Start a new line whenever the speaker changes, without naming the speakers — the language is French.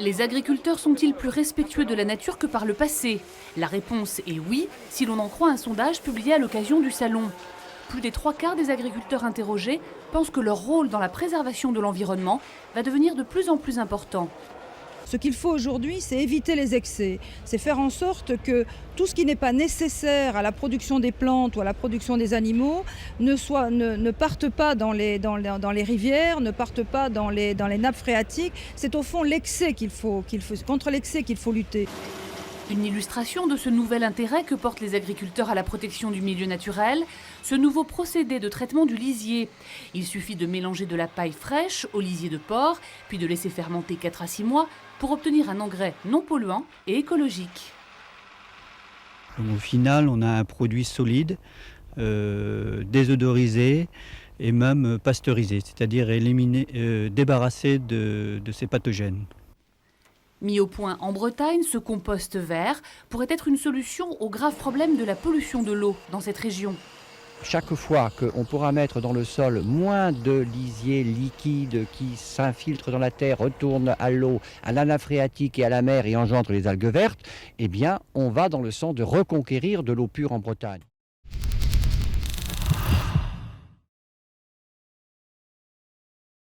Les agriculteurs sont-ils plus respectueux de la nature que par le passé? La réponse est oui, si l'on en croit un sondage publié à l'occasion du salon. Plus des 3/4 des agriculteurs interrogés pensent que leur rôle dans la préservation de l'environnement va devenir de plus en plus important.
Ce qu'il faut aujourd'hui, c'est éviter les excès. C'est faire en sorte que tout ce qui n'est pas nécessaire à la production des plantes ou à la production des animaux ne parte pas dans les rivières, ne parte pas dans les nappes phréatiques. C'est au fond l'excès contre l'excès qu'il faut lutter.
Une illustration de ce nouvel intérêt que portent les agriculteurs à la protection du milieu naturel, ce nouveau procédé de traitement du lisier. Il suffit de mélanger de la paille fraîche au lisier de porc, puis de laisser fermenter 4 à 6 mois pour obtenir un engrais non polluant et écologique.
Au final, on a un produit solide, désodorisé et même pasteurisé, c'est-à-dire débarrassé de ces pathogènes.
Mis au point en Bretagne, ce compost vert pourrait être une solution au grave problème de la pollution de l'eau dans cette région.
Chaque fois qu'on pourra mettre dans le sol moins de lisier liquide qui s'infiltre dans la terre, retourne à l'eau, à la nappe phréatique et à la mer et engendre les algues vertes, eh bien, on va dans le sens de reconquérir de l'eau pure en Bretagne.